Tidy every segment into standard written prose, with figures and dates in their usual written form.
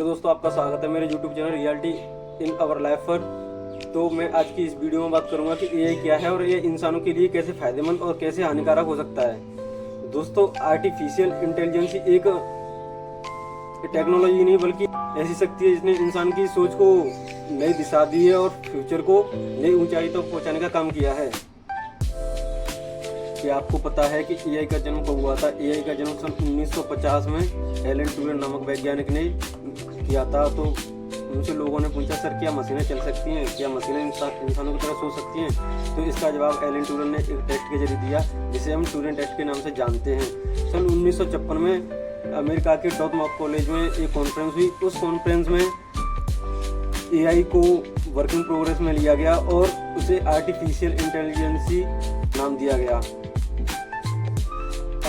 दोस्तों, आपका स्वागत है मेरे YouTube channel reality in our life पर। तो मैं आज की इस वीडियो में बात करूंगा कि एआई क्या है और ये इंसानों के लिए कैसे फायदेमंद और कैसे हानिकारक हो सकता है। दोस्तों, आर्टिफिशियल इंटेलिजेंस एक टेक्नोलॉजी नहीं बल्कि ऐसी शक्ति है जिसने इंसान की सोच को नई दिशा दी है और फ्यूचर को नई ऊंचाई तक पहुंचाने का काम किया है। क्या आपको पता है कि एआई का जन्म कब हुआ था? एआई का जन्म सन 1950 में एलन ट्यूरिंग नामक वैज्ञानिक ने किया था। तो उनसे लोगों ने पूछा, सर क्या मशीनें चल सकती हैं, क्या मशीनें इंसानों की तरह सोच सकती हैं? तो इसका जवाब एलन ट्यूरिंग ने एक टेस्ट के जरिए दिया जिसे हम ट्यूरिंग टेस्ट के नाम से जानते हैं। सन 1956 में अमेरिका के डॉर्टमाउथ कॉलेज में एक कॉन्फ्रेंस हुई। उस कॉन्फ्रेंस में एआई को वर्किंग प्रोग्रेस में लिया गया और उसे आर्टिफिशियल इंटेलिजेंसी नाम दिया गया।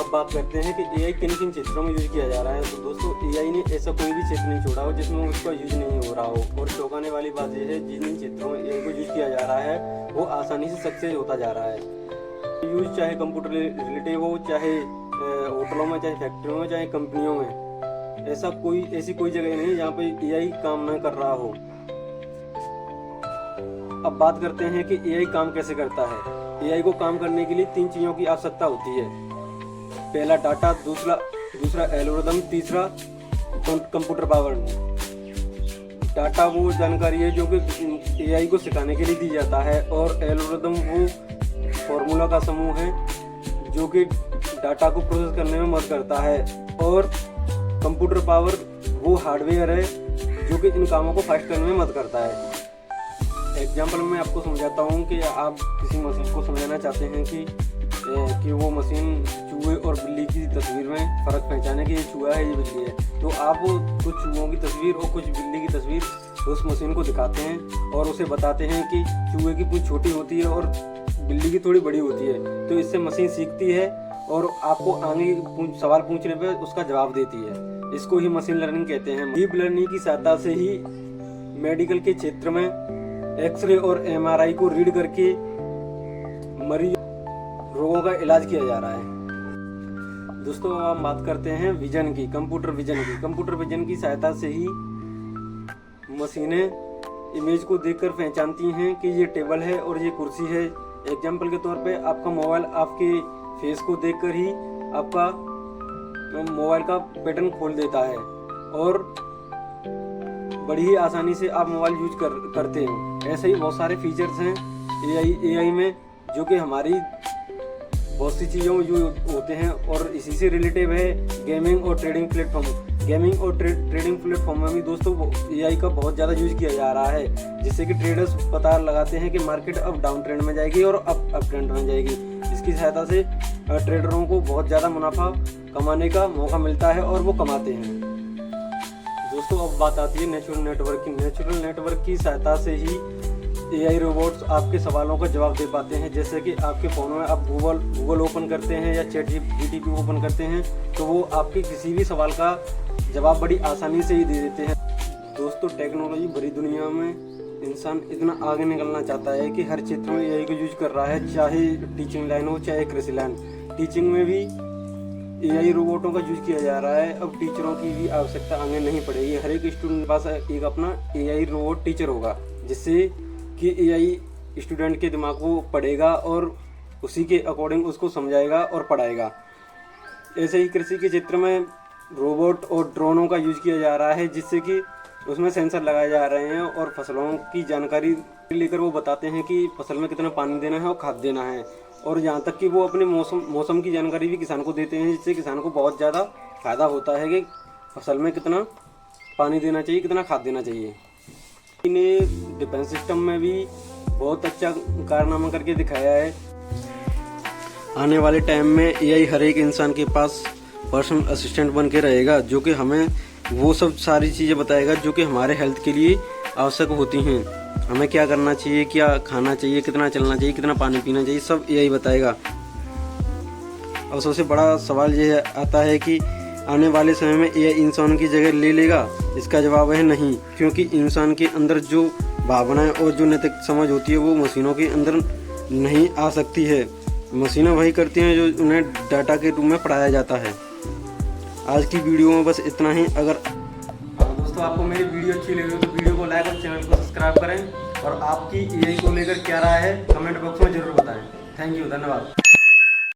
अब बात करते हैं कि एआई किन किन क्षेत्रों में यूज किया जा रहा है। तो दोस्तों, एआई ने ऐसा कोई भी क्षेत्र नहीं छोड़ा हो जिसमें उसका यूज नहीं हो रहा हो। और चौंकाने वाली बात यह है, जिन क्षेत्रों में एआई को यूज किया जा रहा है वो आसानी से सक्सेस होता जा रहा है। यूज चाहे कंप्यूटर रिलेटिव हो, चाहे होटलों में, चाहे फैक्ट्रियों में, चाहे कंपनियों में, ऐसी कोई जगह नहीं जहाँ पे एआई काम न कर रहा हो। अब बात करते हैं कि एआई काम कैसे करता है। एआई को काम करने के लिए 3 चीजों की आवश्यकता होती है। पहला डाटा, दूसरा एल्गोरिथम, तीसरा कंप्यूटर पावर। डाटा वो जानकारी है जो कि एआई को सिखाने के लिए दी जाता है, और एल्गोरिथम वो फॉर्मूला का समूह है जो कि डाटा को प्रोसेस करने में मदद करता है, और कंप्यूटर पावर वो हार्डवेयर है जो कि इन कामों को फास्ट करने में मदद करता है। एग्जाम्पल मैं आपको समझाता हूँ कि आप किसी मशीन को समझाना चाहते हैं कि वो मशीन चूहे और बिल्ली की तस्वीर में फ़र्क पहचाने कि ये चूहा है, ये बिल्ली है। तो आप कुछ चूहों की तस्वीर और कुछ बिल्ली की तस्वीर उस मशीन को दिखाते हैं और उसे बताते हैं कि चूहे की पूंछ छोटी होती है और बिल्ली की थोड़ी बड़ी होती है। तो इससे मशीन सीखती है और आपको आगे सवाल पूछने पर उसका जवाब देती है। इसको ही मशीन लर्निंग कहते हैं। डीप लर्निंग की सहायता से ही मेडिकल के क्षेत्र में एक्सरे और एमआरआई को रीड करके मरीज रोगों का इलाज किया जा रहा है। दोस्तों, अब हम बात करते हैं विजन की, कंप्यूटर विजन की। कंप्यूटर विजन की सहायता से ही मशीनें इमेज को देखकर पहचानती हैं कि ये टेबल है और ये कुर्सी है। एग्जाम्पल के तौर पे आपका मोबाइल आपके फेस को देखकर ही आपका मोबाइल का पैटर्न खोल देता है और बड़ी ही आसानी से आप मोबाइल यूज करते हो। ऐसे ही बहुत सारे फीचर्स हैं एआई में जो कि हमारी बहुत सी चीज़ों में यूज होते हैं, और इसी से रिलेटिव है गेमिंग और ट्रेडिंग प्लेटफॉर्म। गेमिंग और ट्रेडिंग प्लेटफॉर्म में भी दोस्तों एआई का बहुत ज़्यादा यूज किया जा रहा है, जिससे कि ट्रेडर्स पता लगाते हैं कि मार्केट अब डाउन ट्रेंड में जाएगी और अप ट्रेंड में जाएगी। इसकी सहायता से ट्रेडरों को बहुत ज़्यादा मुनाफा कमाने का मौका मिलता है और वो कमाते हैं। दोस्तों, अब बात आती है नेचुरल नेटवर्क की। नेचुरल नेटवर्क की सहायता से ही एआई रोबोट्स आपके सवालों का जवाब दे पाते हैं। जैसे कि आपके फ़ोन में आप गूगल ओपन करते हैं या चैट जीपीटी ओपन करते हैं तो वो आपके किसी भी सवाल का जवाब बड़ी आसानी से ही दे देते हैं। दोस्तों, टेक्नोलॉजी भरी दुनिया में इंसान इतना आगे निकलना चाहता है कि हर क्षेत्र में एआई को यूज कर रहा है, चाहे टीचिंग लाइन हो चाहे कृषि लाइन। टीचिंग में भी एआई रोबोटों का यूज किया जा रहा है। अब टीचरों की भी आवश्यकता आगे नहीं पड़ेगी। हर एक स्टूडेंट के पास एक अपना एआई रोबोट टीचर होगा, जिससे कि एआई स्टूडेंट के दिमाग को पढ़ेगा और उसी के अकॉर्डिंग उसको समझाएगा और पढ़ाएगा। ऐसे ही कृषि के क्षेत्र में रोबोट और ड्रोनों का यूज किया जा रहा है, जिससे कि उसमें सेंसर लगाए जा रहे हैं और फसलों की जानकारी लेकर वो बताते हैं कि फसल में कितना पानी देना है और खाद देना है। और यहाँ तक कि वो अपने मौसम की जानकारी भी किसान को देते हैं, जिससे किसान को बहुत ज़्यादा फायदा होता है कि फसल में कितना पानी देना चाहिए, कितना खाद देना चाहिए। इन्हें डिफेंस सिस्टम में भी बहुत अच्छा कारनामा करके दिखाया है। आने वाले टाइम में एआई हर एक इंसान के पास पर्सनल असिस्टेंट बन के रहेगा, जो कि हमें वो सब सारी चीज़ें बताएगा जो कि हमारे हेल्थ के लिए आवश्यक होती हैं। हमें क्या करना चाहिए, क्या खाना चाहिए, कितना चलना चाहिए, कितना पानी पीना चाहिए, सब एआई बताएगा। और सबसे बड़ा सवाल ये आता है कि आने वाले समय में एआई इंसान की जगह ले लेगा? इसका जवाब है नहीं, क्योंकि इंसान के अंदर जो भावनाएं और जो नैतिक समझ होती है वो मशीनों के अंदर नहीं आ सकती है। मशीनें वही करती हैं जो उन्हें डाटा के रूप में पढ़ाया जाता है। आज की वीडियो में बस इतना ही। अगर तो आपको मेरी वीडियो अच्छी लगी हो तो वीडियो को लाइक और चैनल को सब्सक्राइब करें और आपकी AI को लेकर क्या राय है कमेंट बॉक्स में जरूर बताएं। थैंक यू, धन्यवाद।